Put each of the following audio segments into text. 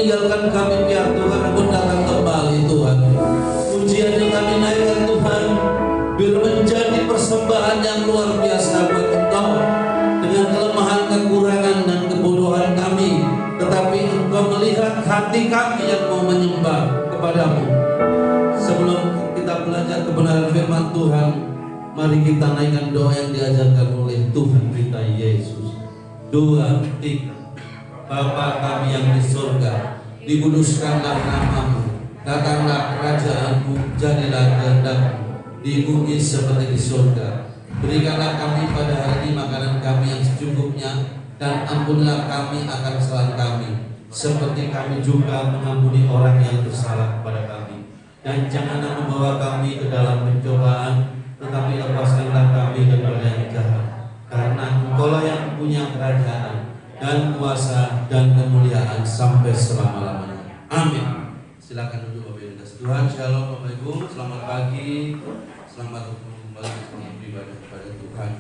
meninggalkan kami pihak Tuhan, Engkau datang kembali Tuhan. Pujian yang kami naikkan Tuhan, biar menjadi persembahan yang luar biasa buat Engkau. Dengan kelemahan, kekurangan, dan kebodohan kami, tetapi Engkau melihat hati kami yang mau menyembah kepadamu. Sebelum kita belajar kebenaran firman Tuhan, mari kita naikkan doa yang diajarkan oleh Tuhan kita Yesus. 2, 3. Bapa kami yang di surga, dikuduskanlah namamu, datanglah kerajaanmu, jadilah kehendakmu di bumi seperti di surga. Berikanlah kami pada hari ini makanan kami yang secukupnya, dan ampunilah kami akan kesalahan kami, seperti kami juga mengampuni orang yang bersalah kepada kami. Dan janganlah membawa kami ke dalam pencobaan, tetapi lepaskanlah kami daripada yang jahat. Karena Engkaulah yang punya kerajaan dan kuasa dan kemuliaan sampai selama-lamanya. Amin. Silakan duduk Bapak Ibu kasih Tuhan. Shalom Bapak Ibu. Selamat pagi. Selamat kembali beribadah kepada Tuhan.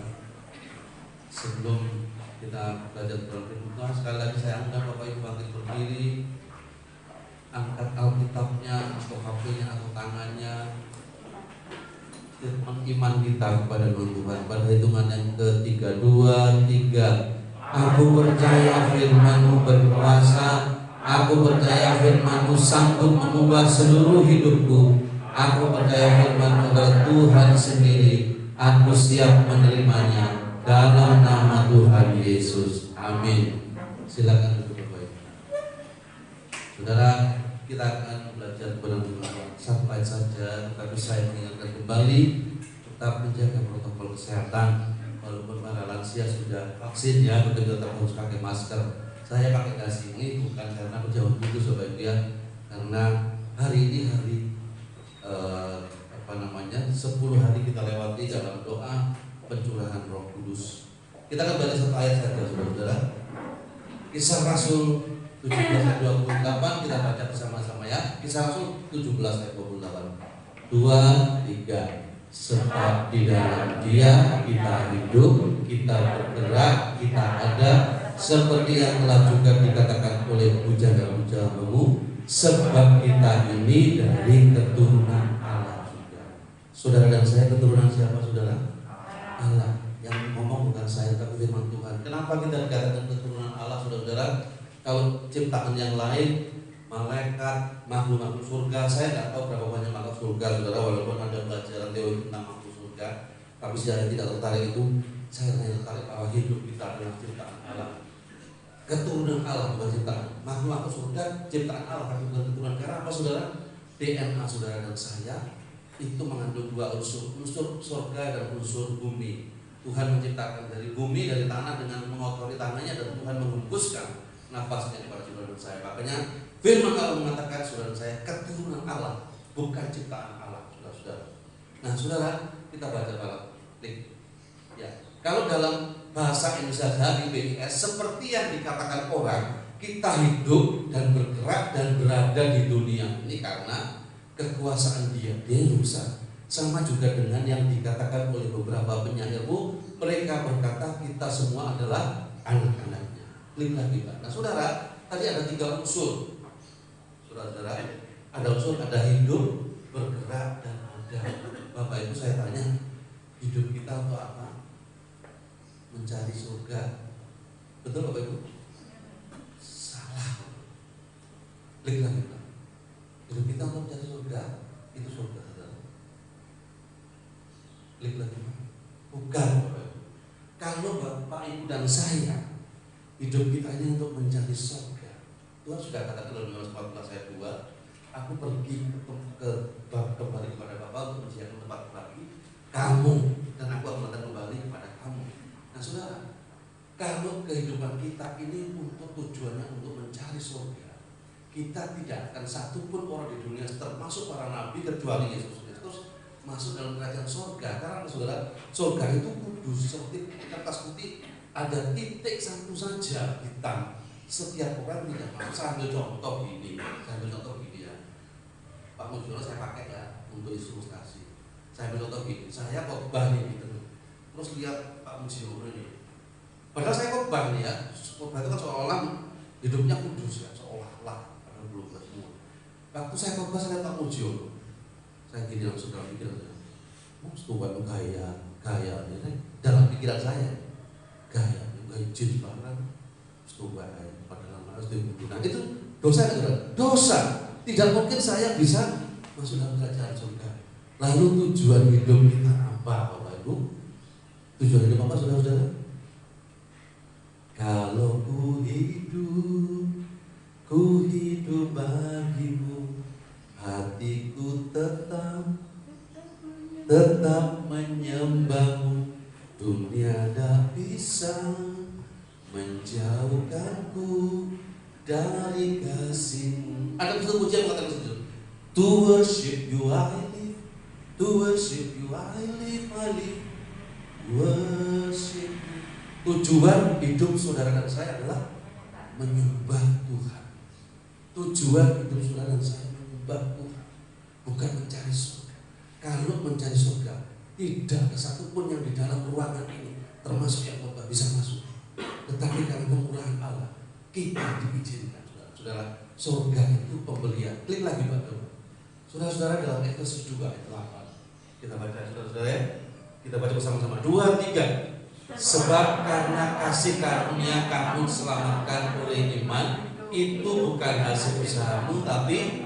Sebelum kita belajar Tuhan, sekali lagi saya undang Bapak Ibu bangkit berdiri, angkat Alkitabnya atau HP-nya atau tangannya. Iman kita kepada Tuhan pada hitungan yang ketiga, 2, 3. Aku percaya firman-Mu berkuasa. Aku percaya firman-Mu sanggup mengubah seluruh hidupku. Aku percaya firman-Mu adalah Tuhan sendiri. Aku siap menerimanya dalam nama Tuhan Yesus. Amin. Silakan duduk Bapak Ibu. Saudara, kita akan belajar benar-benar sampai saja, tapi saya mengingatkan kembali tetap menjaga protokol kesehatan. Walaupun para lansia sudah vaksin ya, betul tetap harus pakai masker. Saya pakai gas ini bukan karena berjauh itu Sobat ya, karena hari ini hari 10 hari kita lewati dalam doa pencurahan Roh Kudus. Kita akan baca satu ayat saja saudara. Kisah Rasul 17 ayat 28 kita baca bersama-sama ya. Kisah Rasul 17 ayat 28. 2, 3. Sebab di dalam Dia kita hidup, kita bergerak, kita ada, seperti yang telah juga dikatakan oleh pujangga-pujanggamu, sebab kita ini dari keturunan Allah juga. Saudara dan saya keturunan siapa saudara? Allah. Yang ngomong bukan saya tapi firman Tuhan. Kenapa kita dikatakan keturunan Allah saudara? Kalau ciptaan yang lain, malaikat, makhluk-makhluk surga, saya tidak tahu berapa banyak makhluk surga saudara, walaupun ada pelajaran teori tentang makhluk surga, tapi saya tidak tertarik itu. Saya hanya tertarik bahwa hidup kita adalah ciptaan Allah, keturunan Allah bukan ciptaan. Makhluk surga ciptaan Allah tapi bukan keturunan. Karena apa saudara? DNA saudara dan saya itu mengandung dua unsur, unsur surga dan unsur bumi. Tuhan menciptakan dari bumi, dari tanah dengan mengotori tanahnya, dan Tuhan menghembuskan nafasnya kepada saudara dan saya. Makanya firman Allah mengatakan saudara dan saya keturunan Allah, bukan ciptaan Allah, saudara-saudara. Nah, saudara, kita baca balik. Ya, kalau dalam bahasa Indonesia di BIS, seperti yang dikatakan orang, kita hidup dan bergerak dan berada di dunia ini karena kekuasaan Dia yang besar. Sama juga dengan yang dikatakan oleh beberapa penyairmu, mereka berkata kita semua adalah anak-anaknya. Lihatlah kita. Nah, saudara, tadi ada 3 unsur. Saudara, ada unsur, ada hidup, bergerak, dan ada. Bapak Ibu saya tanya, hidup kita untuk apa? Mencari surga. Betul Bapak Ibu? Salah. Lihatlah kita. Hidup kita untuk mencari surga, itu surga saudara. Lihatlah kita. Bukan Bapak Ibu. Kalau Bapak Ibu dan saya, hidup kita ini untuk mencari surga. Tuhan sudah katakan dalam Yohanes 14 ayat 2, aku pergi kembali kepada Bapa untuk menyediakan tempat bagi kamu, dan aku akan datang kembali kepada kamu. Nah saudara, kalau kehidupan kita ini untuk tujuannya untuk mencari surga, kita tidak akan satupun orang di dunia termasuk para nabi kecuali Yesus Kristus masuk dalam kerajaan surga. Karena saudara, surga itu kudus, seperti kertas putih, ada titik satu saja hitam. Setiap orang tidak mau. Saya ambil contoh gini ya. Pak Mujiono saya pakai ya untuk ilustrasi. Saya ambil contoh gini. Saya khotbah nih gitu. Terus lihat Pak Mujiono ini. Padahal saya khotbah nih ya. Khotbah itu kan seolah-olah hidupnya kudus ya, seolah-olah. belum semua. Waktu saya khotbah saya tak muncul. Saya gini langsung dalam pikiran saya. Coba gaya ini dalam pikiran saya. Gaya jin barang. Coba padahal harus digunakan. Itu dosa kan? Dosa. Tidak mungkin saya bisa masuk dalam kerajaan surga. Lalu tujuan hidup kita apa, Bapak Ibu? Tujuan hidup apa, saudara-saudara? Kalau ku hidup bagimu, hatiku tetap menyembahmu. Dunia tak bisa menjauhkanku dari kasihmu. Ada pujian mengatakan seperti itu. To worship you I live, to worship you I live, worship you. Tujuan hidup saudara dan saya adalah menyembah Tuhan. Tujuan hidup saudara dan saya menyembah Tuhan, bukan mencari surga. Kalau mencari surga, tidak ada satupun yang di dalam ruangan ini, termasuk yang khotbah, bisa masuk. Tetapi karena kemurahan Allah, kita diizinkan, saudara. Surga itu pembelian. Klik lagi Pak. Saudara-saudara, dalam Efesus 2 ayat 8. Kita baca, saudara-saudara ya. Kita baca bersama-sama. 2, 3. Sebab karena kasih karunia kamu diselamatkan oleh iman, itu bukan hasil usahamu, tapi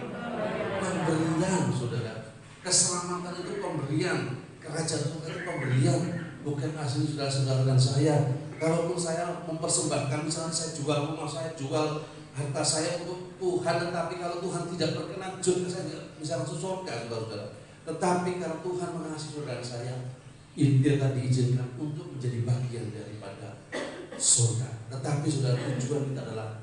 pemberian, saudara. Keselamatan itu pemberian. Kerajaan surga itu pemberian, bukan hasil saudara-saudara dan saya. Kalaupun saya mempersembahkan, misalnya saya jual rumah, saya jual harta saya untuk Tuhan, tetapi kalau Tuhan tidak berkenan, saya tidak bisa masuk surga, saudara-saudara. Tetapi kalau Tuhan mengasihi saudara saya, dia tadi diizinkan untuk menjadi bagian daripada surga. Tetapi saudara, tujuan kita adalah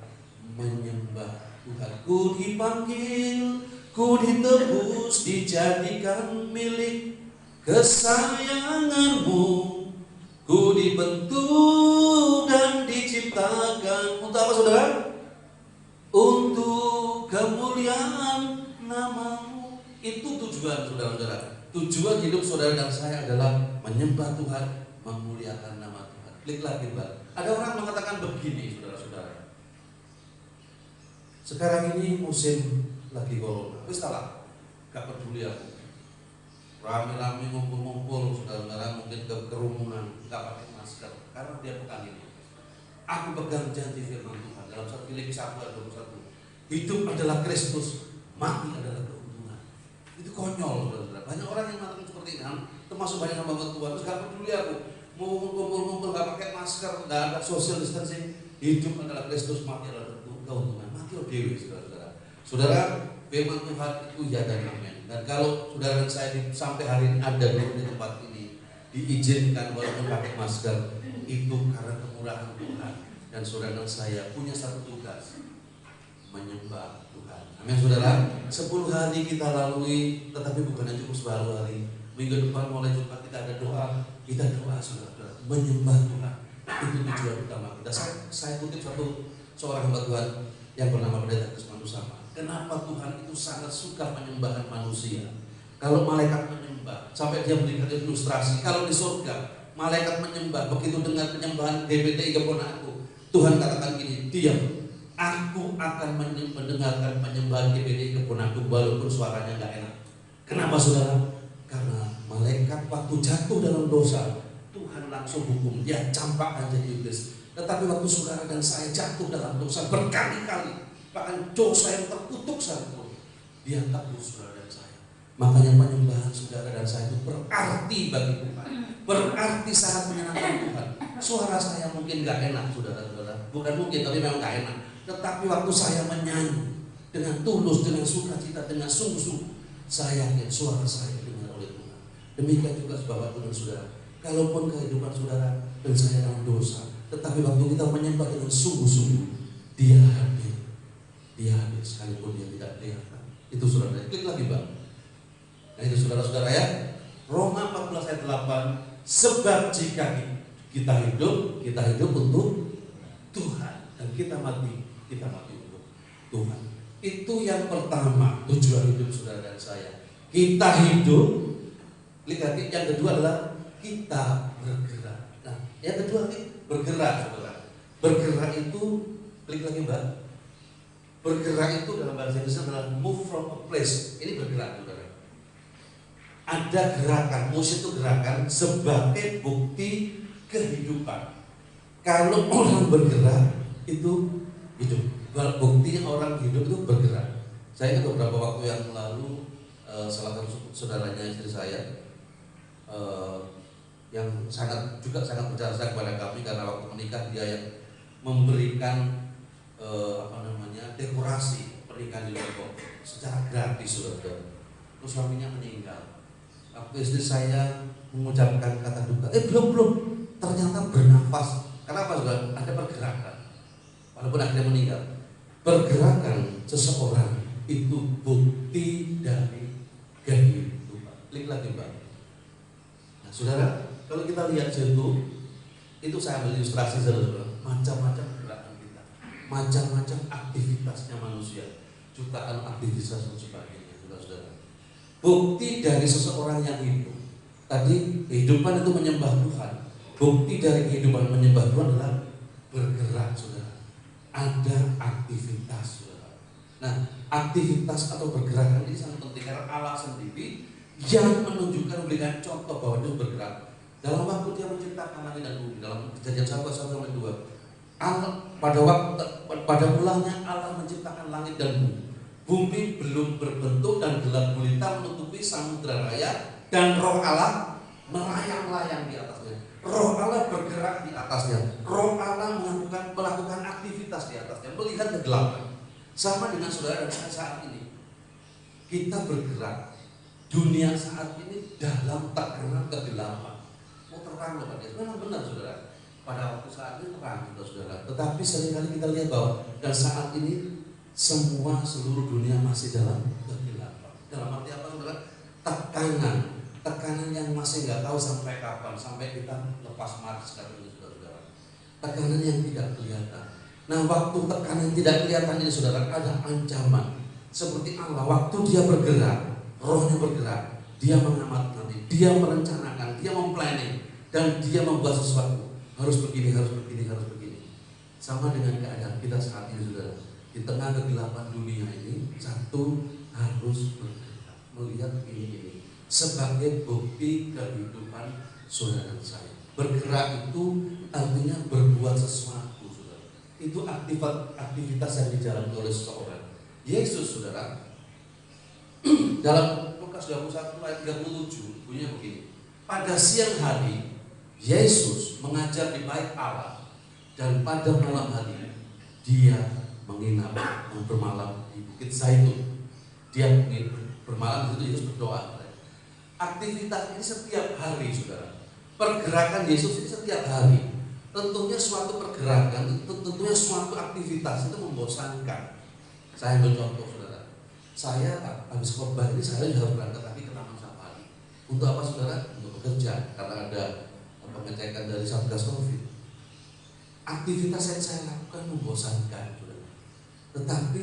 menyembah Tuhan. Ku dipanggil, ku ditebus, dijadikan milik kesayanganmu. Ku dibentuk dan diciptakan untuk apa, saudara? Untuk kemuliaan namamu. Itu tujuan saudara-saudara. Tujuan hidup saudara dan saya adalah menyembah Tuhan, memuliakan nama Tuhan. Klik lagi Mbak. Ada orang mengatakan begini, saudara-saudara. Sekarang ini musim lagi corona. Wis salah. Gak peduli aku. Rame-rame ngumpul-ngumpul, saudara-saudara, mungkin kerumunan, gak pakai masker karena dia pekan ini. Aku pegang janji firman Tuhan dalam 1 Filipi 1 ayat 21. Hidup adalah Kristus, mati adalah keuntungan. Itu konyol, saudara-saudara. Banyak orang yang mengatakan seperti ini, termasuk banyak hamba Tuhan. Terus gak peduli aku, mau ngumpul-ngumpul gak pakai masker, gak ada social distancing. Hidup adalah Kristus, mati adalah keuntungan. Mati oleh dewi, saudara-saudara. Saudara, firman Tuhan itu ya dan amin. Dan kalau saudara dan saya sampai hari ini ada di tempat ini, diizinkan walaupun pakai masker, itu karena kemurahan Tuhan. Dan saudara dan saya punya satu tugas, menyembah Tuhan. Amin, saudara. 10 hari kita lalui, tetapi bukan cukup 10 hari. Minggu depan mulai Jumat kita ada doa. Kita doa, saudara, menyembah Tuhan. Itu tujuan utama kita. Saya kutip seorang hamba Tuhan yang bernama Pendeta Krismanto Sama. Kenapa Tuhan itu sangat suka penyembahan manusia? Kalau malaikat menyembah, sampai dia memberikan ilustrasi. Kalau di surga, malaikat menyembah, begitu dengan penyembahan DPTI keponakku, Tuhan katakan gini, diam, aku akan mendengarkan penyembahan DPTI keponakku walaupun suaranya gak enak. Kenapa, saudara? Karena malaikat waktu jatuh dalam dosa, Tuhan langsung hukum, dia campakkan jadi iblis. Tetapi waktu saudara dan saya jatuh dalam dosa berkali-kali, bahkan dosa yang terkutuk sekalipun, dia tebus saudara dan saya. Makanya penyembahan saudara dan saya itu berarti bagi Tuhan, berarti sangat menyenangkan Tuhan. Suara saya mungkin gak enak, saudara-saudara, bukan mungkin, tapi memang gak enak. Tetapi waktu saya menyanyi dengan tulus, dengan sukacita, dengan sungguh-sungguh, saya yakin suara saya didengar oleh Tuhan. Demikian juga Bapak dan saudara, kalaupun kehidupan saudara dan saya dalam dosa, tetapi waktu kita menyembah dengan sungguh-sungguh, Dia hadir. Dia hadir sekalipun dia tidak kelihatan. Itu saudara, klik lagi Bang. Nah itu saudara-saudara ya, Roma 14 ayat 8. Sebab jika kita hidup untuk Tuhan, dan kita mati untuk Tuhan. Itu yang pertama, tujuan hidup saudara dan saya. Kita hidup. Klik lagi. Yang kedua adalah kita bergerak. Nah, yang kedua bergerak, saudara. Bergerak itu, klik lagi Mbak. Bergerak itu dalam bahasa Indonesia adalah move from a place. Ini bergerak, saudara. Ada gerakan, motion itu gerakan sebagai bukti kehidupan. Kalau orang bergerak itu hidup. Buktinya orang hidup itu bergerak. Saya ingat beberapa waktu yang lalu salah satu saudaranya istri saya yang sangat berjasa kepada kami, karena waktu menikah dia yang memberikan dekorasi pernikahan di Lombok secara gratis, saudara. Terus suaminya meninggal. Waktu istri saya mengucapkan kata duka, belum, ternyata bernafas. Kenapa, saudara? Ada pergerakan. Walaupun akhirnya meninggal. Pergerakan seseorang itu bukti dari kehidupan. Klik lagi, Pak. Nah, saudara, kalau kita lihat itu saya ambil ilustrasi, saudara. Macam-macam gerakan kita, macam-macam aktivitasnya manusia, jutaan aktivitas dan sebagainya, saudara. Bukti dari seseorang yang hidup. Tadi kehidupan itu menyembah Tuhan. Bukti dari kehidupan menyembah Tuhan adalah bergerak, saudara. Ada aktivitas, saudara. Nah, aktivitas atau pergerakan ini sangat penting karena Allah sendiri yang menunjukkan, memberikan contoh bahwa Dia bergerak. Dalam waktu Dia menciptakan langit dan bumi, dalam Kejadian 1:1-2, pada mulanya Allah menciptakan langit dan bumi. Bumi belum berbentuk dan gelap gulita menutupi samudra raya, dan Roh Allah melayang-layang di atasnya. Roh Allah bergerak di atasnya. Roh Allah melakukan aktivitas di atasnya, melihat kegelapan. Sama dengan saudara dan saya saat ini. Kita bergerak. Dunia saat ini dalam tekanan kegelapan. Mau terang loh, Pak. Memang benar, saudara. Pada waktu saat ini terang, saudara. Tetapi seringkali kita lihat bahwa dan saat ini seluruh dunia masih dalam kegelapan. Dalam arti apa, saudara? Tekanan yang masih nggak tahu sampai kapan, sampai kita lepas Mars sekarang ini, saudara. Tekanan yang tidak kelihatan. Nah, waktu tekanan yang tidak kelihatan ini, saudara, ada ancaman. Seperti Allah, waktu Dia bergerak, Rohnya bergerak, Dia mengamati, Dia merencanakan, Dia memplanning, dan Dia membuat sesuatu. Harus begini. Sama dengan keadaan kita saat ini, saudara. Di tengah kegelapan dunia ini, satu harus bergerak, melihat ini sebagai bukti kehidupan saudara dan saya. Bergerak itu artinya berbuat sesuatu, saudara. Itu aktivitas yang dijalani oleh seseorang. Yesus, saudara, dalam Lukas 21 ayat 37 bunyinya begini. Pada siang hari Yesus mengajar di bait Allah, dan pada malam hari Dia menginap bermalam di Bukit Zaitun. Dia bermalam di situ, Yesus berdoa. Aktivitas ini setiap hari, saudara. Pergerakan Yesus ini setiap hari. Tentunya suatu pergerakan, tentunya suatu aktivitas itu membosankan. Saya ambil contoh, saudara. Saya habis khotbah ini saya harus berangkat lagi ke Taman Safari. Untuk apa, saudara? Untuk bekerja, karena ada pengecekan dari Satgas Covid. Aktivitas yang saya lakukan membosankan, saudara. Tetapi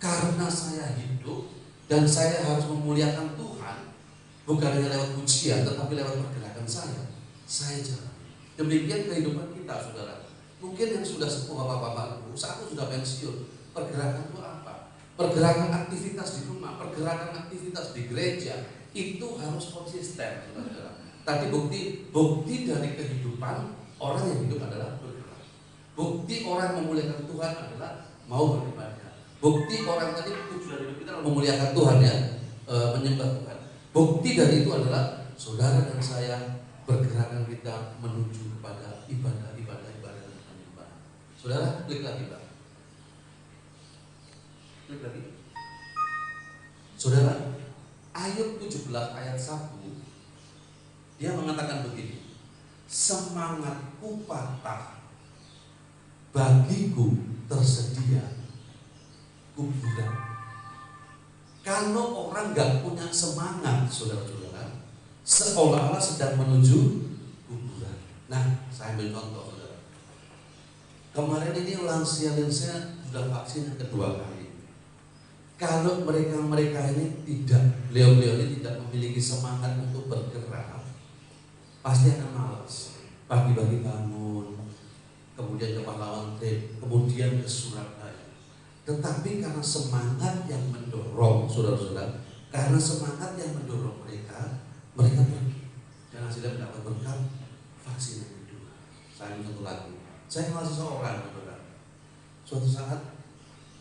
karena saya hidup dan saya harus memuliakan Tuhan, bukan hanya lewat pujian, tetapi lewat pergerakan saya jalan. Demikian kehidupan kita, saudara. Mungkin yang sudah sepuh bapak-bapak, saat itu sudah pensiun. Pergerakan itu apa? Pergerakan aktivitas di rumah, pergerakan aktivitas di gereja, itu harus konsisten, saudara. Tadi bukti dari kehidupan orang yang hidup adalah bergerak. Bukti orang memuliakan Tuhan adalah mau beribadah. Bukti orang tadi tujuan hidup kita adalah memuliakan Tuhan, ya, menyembah Tuhan. Bukti dari itu adalah saudara dan saya bergerakan kita menuju kepada ibadah dan penyembahan. Saudara, klik lagi, Pak. Klik lagi. Saudara, Ayub 17 ayat 1 dia mengatakan begini. Semangatku patah, bagiku tersedia kuburan. Kalau orang gak punya semangat, saudara-saudara, seolah-olah sedang menuju kuburan. Nah, saya ambil contoh, saudara. Kemarin ini lansia-lansia sudah vaksin yang kedua kali. Kalau mereka ini beliau-beliau ini tidak memiliki semangat untuk bergerak, pasti akan malas. Pagi-pagi bangun, kemudian ke pahlawan trip, kemudian ke Surabaya. Tetapi karena semangat yang mendorong, saudara-saudara, karena semangat yang mendorong mereka pergi dan hasilnya mendapat berkat vaksin yang kedua. Saya satu lagi, saya kenal seseorang, saudara. Suatu saat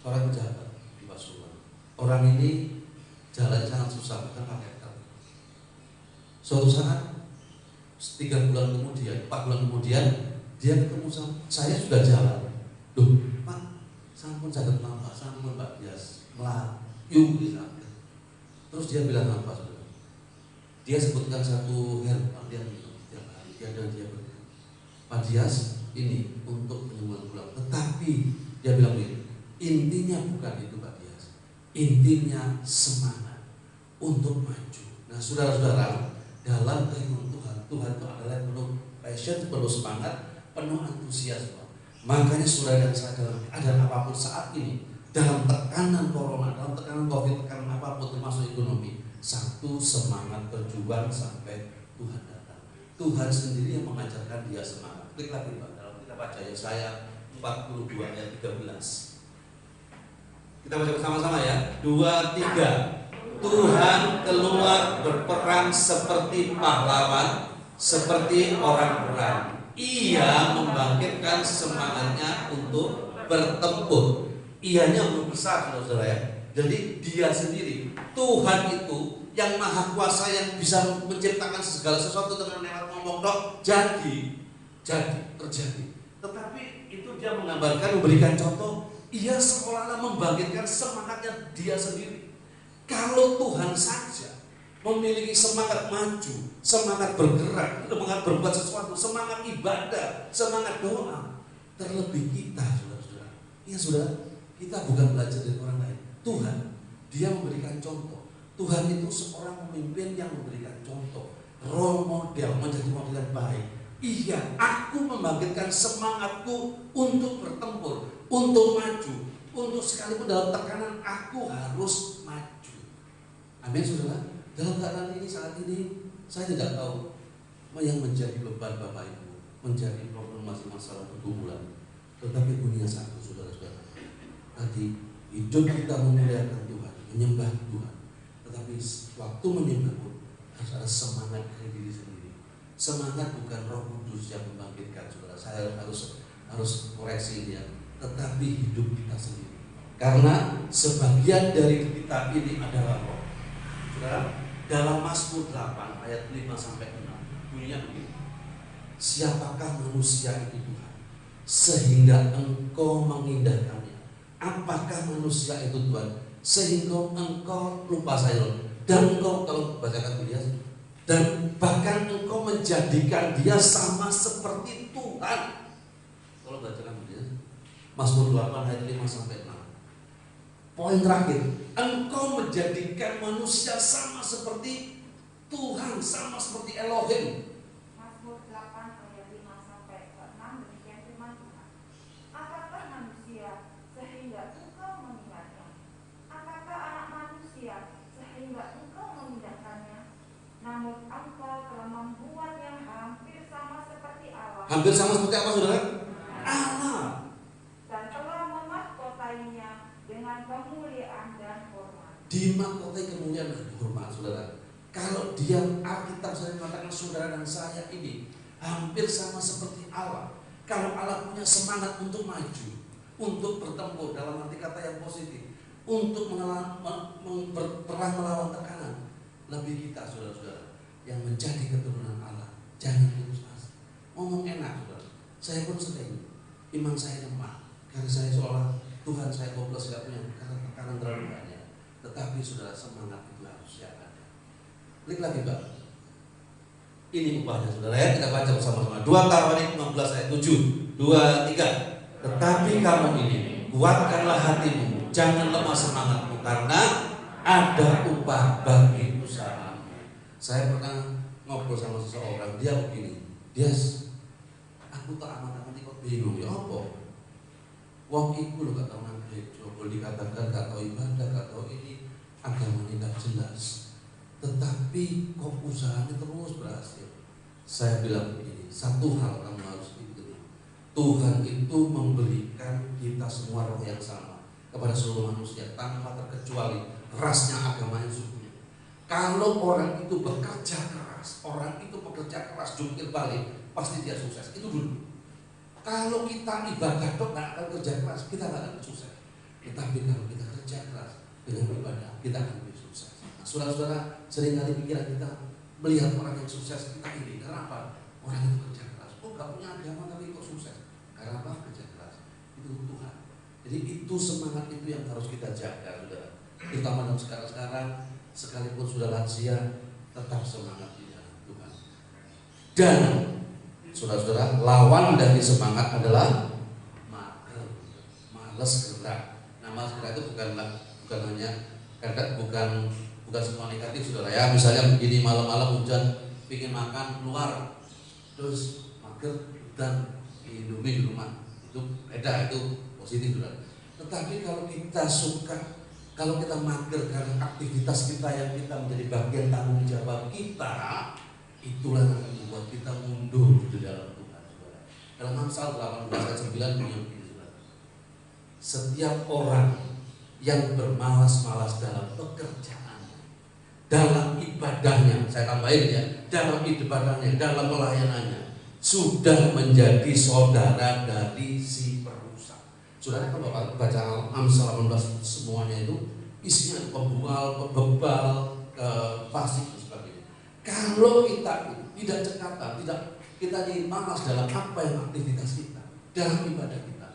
seorang pejabat di Pasuruan. Orang ini jalan sangat susah, bukan pakai truk. Suatu saat 3 bulan kemudian, 4 bulan kemudian, dia ketemu saya sudah jalan. Loh, Pak, sampun saged napa, sampun Pak Bias melayu di sana. Terus dia bilang apa, saudara? Dia sebutkan satu herbal dia minum setiap hari, dia berikan. Pak Dias, ini untuk penyembuhan tulang. Tetapi dia bilang begini, intinya bukan itu Pak Dias, intinya semangat untuk maju. Nah, saudara-saudara, dalam kehidupan Tuhan itu adalah penuh passion, penuh semangat, penuh antusiasme. Makanya saudara dan saya dalam keadaan apapun saat ini, dalam tekanan corona, dalam tekanan COVID, tekanan apapun termasuk ekonomi, satu semangat berjuang sampai Tuhan datang. Tuhan sendiri yang mengajarkan dia semangat. Klik lagi Pak, dalam kita baca Yesaya 42 ayat 13. Kita baca bersama-sama ya. 2, 3. Tuhan keluar berperang seperti pahlawan, seperti orang perang. Ia membangkitkan semangatnya untuk bertempur. Ianya belum besar, saudara ya. Jadi dia sendiri, Tuhan itu yang maha kuasa, yang bisa menciptakan segala sesuatu dengan lewat ngomong dok, jadi terjadi. Tetapi itu dia menggambarkan, memberikan contoh, ia seolah-olah membangkitkan semangatnya dia sendiri. Kalau Tuhan saja memiliki semangat maju, semangat bergerak, semangat berbuat sesuatu, semangat ibadah, semangat doa, terlebih kita, saudara-saudara. Ya saudara, kita bukan belajar dari orang lain. Tuhan, dia memberikan contoh. Tuhan itu seorang pemimpin yang memberikan contoh, role model, menjadi model yang baik. Iya, aku membangkitkan semangatku untuk bertempur, untuk maju, untuk sekalipun dalam tekanan aku harus maju. Amin, saudara. Dalam keadaan ini, saat ini, saya tidak tahu yang menjadi beban Bapak Ibu, menjadi problem masalah pergumulan. Tetapi punya satu, saudara-saudara. Tadi hidup kita memuliakan Tuhan, menyembah Tuhan. Tetapi waktu menyembah pun harus ada semangat dari diri sendiri. Semangat bukan Roh Kudus yang membangkitkan, saudara. Saya harus koreksi ini ya. Tetapi hidup kita sendiri. Karena sebagian dari kita ini adalah roh. Saudara, dalam Mazmur 8 ayat 5 sampai 6 bunyinya begini. Siapakah manusia itu Tuhan, sehingga Engkau mengindahkannya? Apakah manusia itu Tuhan, sehingga Engkau lupa saya dan Engkau, kalau bacakan dia, dan bahkan Engkau menjadikan dia sama seperti Tuhan. Kalau bacakan dia, Mazmur 8 ayat 5 sampai 6. Poin terakhir, Engkau menjadikan manusia sama seperti Tuhan, sama seperti Elohim. Mazmur 8 ayat 5 sampai 6 demikian firman Tuhan. Apakah manusia sehingga Engkau mengingatnya? Apakah anak manusia sehingga Engkau memindahkannya? Namun Engkau telah membuat yang hampir sama seperti Allah. Hampir sama seperti apa, saudara? Allah. Dan telah memahkotainya dengan kemuliaan dan hormat. Dimahkotai kemuliaan dan hormat, saudara. Kalau dia, Alkitab saya mengatakan saudara dan saya ini hampir sama seperti Allah. Kalau Allah punya semangat untuk maju, untuk bertempur dalam arti kata yang positif, untuk berperang melawan tekanan, lebih kita, saudara-saudara, yang menjadi keturunan Allah. Jangan putus asa. Ngomong enak, saudara. Saya pun sering, iman saya lemah, karena saya seolah Tuhan saya hopeless, gak punya, karena tekanan terlalu banyak. Tetapi saudara, semangat itu harus ada. Klik lagi Pak. Ini upahnya, saudara ya. Kita baca bersama-sama. 2 Tawarik 15 ayat 7. 2, 3. Tetapi kamu ini, kuatkanlah hatimu, jangan lemah semangatmu, karena ada upah bagi usahamu. Saya pernah ngobrol sama seseorang, dia begini, aku tak aman-aman kok bingung ya apa? Wong iku lho gak tau nang gereja, boleh dikatakan gak tau ibadah, gak tau ini, agamanya gak jelas. Tetapi kok usahanya terus berhasil. Saya bilang begini, satu hal kamu harus ingat, Tuhan itu memberikan kita semua roh yang sama. kepada seluruh manusia tanpa terkecuali rasnya, agamanya, sukunya. Kalau orang itu bekerja keras, jungkir balik, pasti dia sukses. Itu dulu. Kalau kita ibadah dok nggak akan kerja keras, kita nggak akan sukses. Tetapi kalau kita kerja keras dengan ibadah, kita akan lebih sukses. Nah, saudara-saudara, seringkali pikiran kita melihat orang yang sukses, kita iri. Karena apa? Orang itu kerja keras. Oh, nggak punya agama tapi kok sukses? Karena apa? Kerja keras. Itu Tuhan. Jadi itu semangat itu yang harus kita jaga, saudara. Terutama dalam sekarang, sekalipun sudah lansia, tetap semangat di dalam Tuhan. Dan saudara-saudara, lawan dari semangat adalah males gerak. Nah, males gerak itu bukan hanya bukan semua negatif, saudara ya. Misalnya begini, malam-malam hujan, pingin makan keluar, terus mager dan Indomie di rumah, itu beda, itu positif, saudara. Tetapi kalau kita kalau kita mager karena aktivitas kita yang kita menjadi bagian tanggung jawab kita, itulah yang akan membuat kita mundur di dalam Tuhan, saudara. Dalam Amsal 18 ayat 9 bunyi begini, saudara. Setiap orang yang bermalas-malas dalam pekerjaannya, dalam ibadahnya, saya tambahin ya, dalam ibadahnya, dalam pelayanannya, sudah menjadi saudara dari si perusak. Saudara, kalau Bapak baca Amsal 18 semuanya itu isinya pembual, pebebal, fasik dan sebagainya. Kalau kita tidak cekatan, kita ingin malas dalam apa yang aktivitas kita, dalam ibadah kita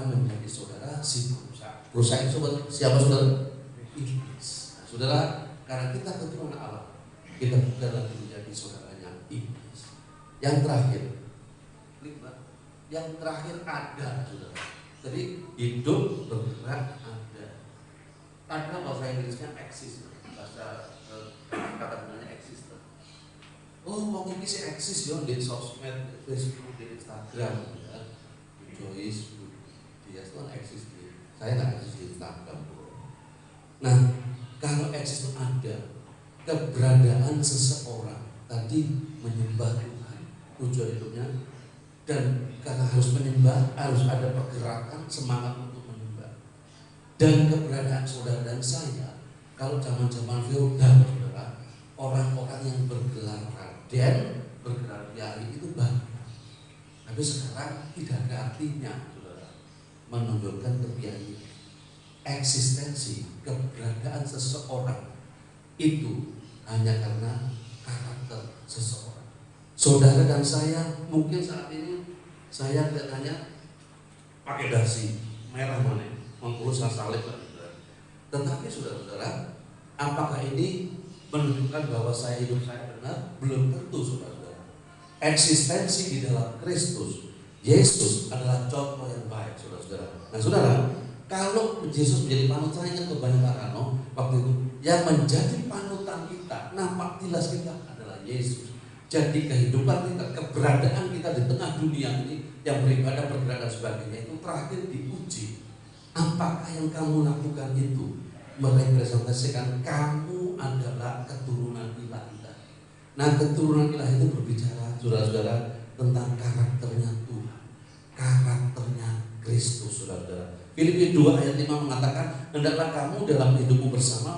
menjadi saudara si perusak. Perusak itu siapa, saudara? Iblis. Nah, saudara, karena kita keturunan Allah, kita bukan lagi menjadi saudaranya iblis. Yang terakhir ada, saudara. Jadi hidup, bergerak, ada bahasa Inggrisnya eksis, bahasa kata-katanya eksis. Oh, mau ini sih eksis ya di sosmed, Facebook, di Instagram, ya. Joyce, dia itu kan eksis. Saya nggak eksis di Instagram. Nah, kalau eksis itu ada keberadaan seseorang tadi menyembah Tuhan, tujuan hidupnya, dan karena harus menyembah harus ada pergerakan, semangat untuk menyembah. Dan keberadaan saudara dan saya, kalau zaman-zaman feodal, saudara, orang-orang yang bergelar raden, bergelar kiai itu banyak. Tapi sekarang tidak ada artinya, saudara, menunjukkan kebiayaan. Eksistensi, keberadaan seseorang itu hanya karena karakter seseorang. Saudara dan saya mungkin saat ini saya kelihatannya pakai dasi merah mana, mengurus salib, tetapi saudara-saudara, apakah ini menunjukkan bahwa hidup saya benar? Belum tentu, saudara-saudara. Eksistensi di dalam Kristus Yesus adalah contoh yang baik, saudara-saudara. Nah, saudara, kalau Yesus menjadi panutan, saya ingat kebanyakan waktu itu yang menjadi panutan kita, nampak jelas kita adalah Yesus. Jadi kehidupan kita, keberadaan kita di tengah dunia ini yang beribadah, bergerak dan sebagainya itu terakhir diuji. Apakah yang kamu lakukan itu merepresentasikan kamu adalah keturunan ilahi? Nah, keturunan ilahi itu berbicara, saudara-saudara, tentang karakternya Tuhan, karakternya Kristus, saudara-saudara. Filipi 2 ayat 5 mengatakan, hendaklah kamu dalam hidupmu bersama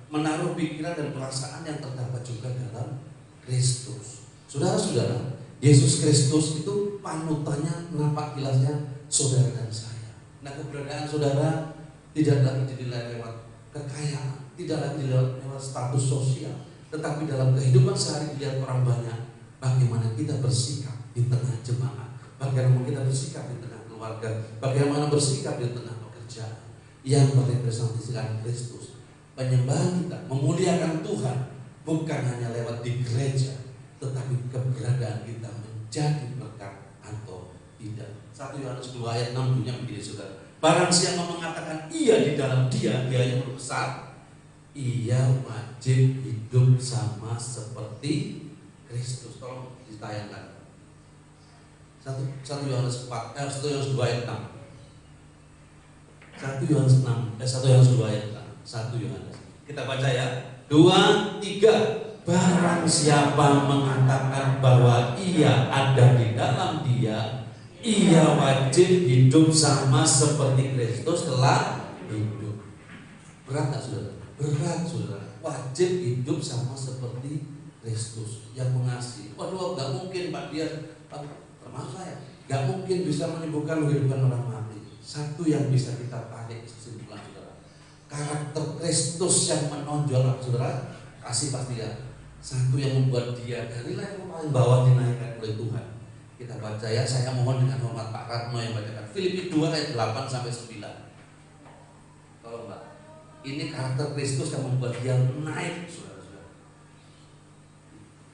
menaruh pikiran dan perasaan yang terdapat juga dalam Kristus. Saudara-saudara, Yesus Kristus itu panutannya, nampak jelasnya saudara dan saya. Nah, keberadaan saudara tidak lagi dinilai lewat kekayaan, tidak lagi dinilai lewat status sosial, tetapi dalam kehidupan sehari lihat orang banyak, bagaimana kita bersikap di tengah jemaat, bagaimana kita bersikap di tengah keluarga, bagaimana bersikap di tengah pekerjaan yang merepresentasikan Kristus. Penyembahan kita memuliakan Tuhan bukan hanya lewat di gereja, tetapi keberadaan kita menjadi berkat atau tidak. 1 Yohanes 2 ayat 6 bunyinya begini, saudara. Barang siapa mengatakan iya di dalam dia yang besar, ia wajib hidup sama seperti Kristus. Tolong ditayangkan 1 Yohanes 2 ayat 6. 1 Yohanes 2 ayat 6. 1 Yohanes. Kita baca ya. 2, 3. Barang siapa mengatakan bahwa ia ada di dalam dia, Ia wajib hidup sama seperti Kristus telah hidup. Berat gak saudara? Berat saudara. Wajib hidup sama seperti Kristus yang mengasihi. Waduh, gak mungkin Pak dia, termasuk saya, gak mungkin bisa menyembuhkan kehidupan orang mati. Satu yang bisa kita tarik kesimpulan saudara, karakter Kristus yang menonjol saudara, kasih pasti ya. Satu yang membuat dia dari level paling bawah dinaikkan oleh Tuhan. Kita baca ya, saya mohon dengan hormat Pak Ratno yang bacakan Filipi 2 ayat 8 sampai 9. Tolong Pak. Ini karakter Kristus yang membuat dia naik, saudara-saudara.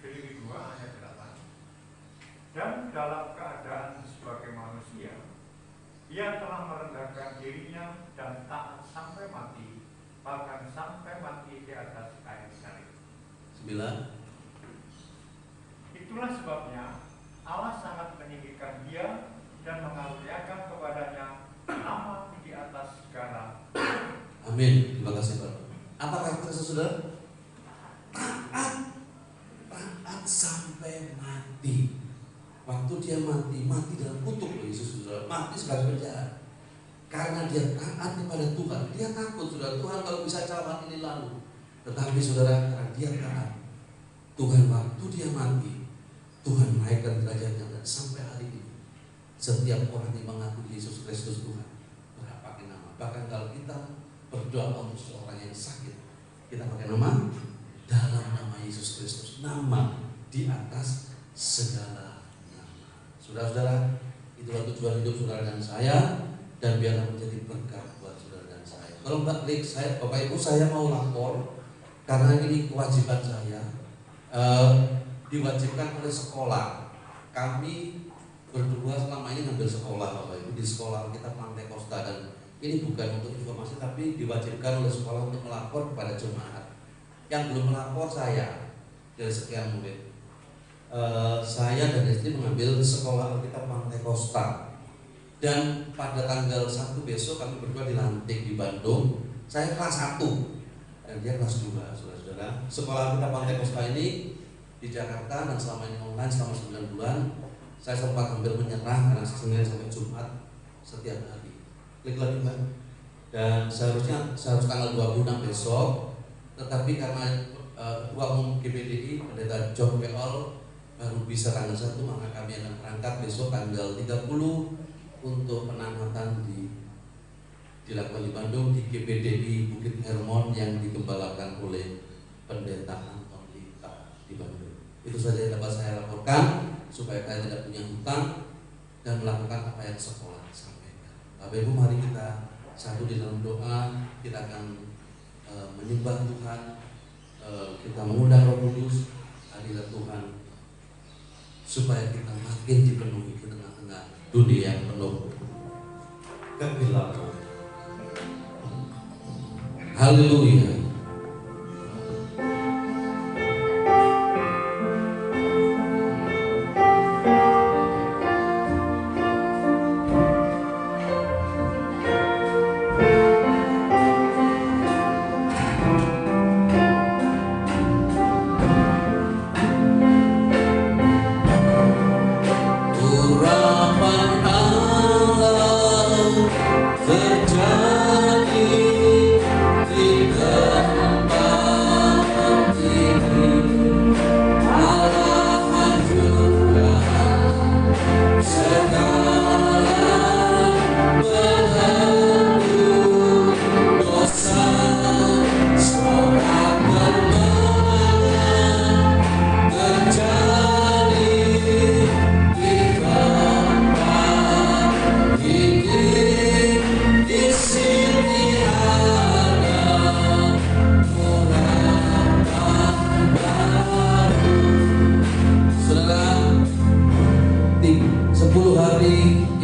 Filipi 2 ayat 8. Dan dalam keadaan sebagai manusia, ia telah merendahkan dirinya dan taat sampai mati, bahkan sampai mati di atas kayu salib. 9. Itulah sebabnya Allah sangat meninggikan dia dan mengaruniakan kepadanya nama di atas segala. Amin. Terima kasih Pak. Apa karakter saudara? Taat sampai mati. Waktu dia mati dalam kutuk Yesus saudara, mati sebagai penjahat. Karena dia taat kepada Tuhan, dia takut saudara, Tuhan kalau bisa camat ini lalu. Tetapi saudara, karena dia taat, Tuhan waktu dia mati, Tuhan naikkan derajatnya dan sampai hari ini setiap orang yang mengaku Yesus Kristus Tuhan berhak pakai nama. Bahkan kalau kita berdoa untuk seorang yang sakit, kita pakai nama dalam nama Yesus Kristus, nama di atas segala nama. Saudara-saudara, itulah tujuan hidup saudara dan saya, dan biarlah menjadi berkat buat saudara dan saya. Kalau Mbak Klik, saya, Bapak Ibu, saya mau lapor karena ini kewajiban saya. Diwajibkan oleh sekolah. Kami berdua selama ini ngambil sekolah Bapak Ibu di sekolah kita Pantai Costa, dan ini bukan untuk informasi tapi diwajibkan oleh sekolah untuk melapor kepada jemaat. Yang belum melapor saya dari sekian murid. Saya dan istri mengambil sekolah kita Pantai Costa, dan pada tanggal 1 besok kami berdua dilantik di Bandung. Saya kelas 1 dan dia kelas 2, saudara-saudara. Sekolah kita Pantai Costa ini di Jakarta dan selama ini online selama 9 bulan. Saya sempat hampir menyerah karena Senin sampai Jumat setiap hari. Klik lagi Mbak. Dan seharusnya tanggal 26 besok, tetapi karena Ketua Umum GPDI Pendeta John Peol baru bisa tanggal 1, maka kami akan berangkat besok tanggal 30 untuk penamatan dilakukan di Bandung di GPDI Bukit Hermon yang digembalakan oleh Pendeta Anton Lita di Bandung. Itu saja yang dapat saya laporkan supaya kalian tidak punya hutang dan melakukan apa yang sekolah sampaikan. Bapak Ibu, mari kita satu di dalam doa. Kita akan menyembah Tuhan, kita mengundang Roh Kudus, hadirat Tuhan, supaya kita makin dipenuhi di tengah-tengah dunia yang penuh kegelapan. Haleluya.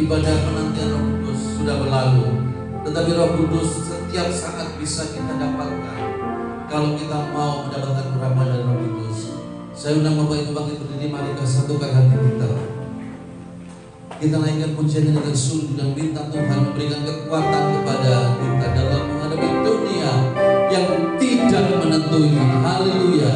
Ibadah penantian Roh Kudus sudah berlalu, tetapi Roh Kudus setiap saat bisa kita dapatkan kalau kita mau mendapatkan urapan dari Roh Kudus. Saya undang Bapak Ibu bangkit berdiri, mari kita satukan hati kita. Kita naikkan pujian dengan sungguh dan minta Tuhan memberikan kekuatan kepada kita dalam menghadapi dunia yang tidak menentu ini. Haleluya.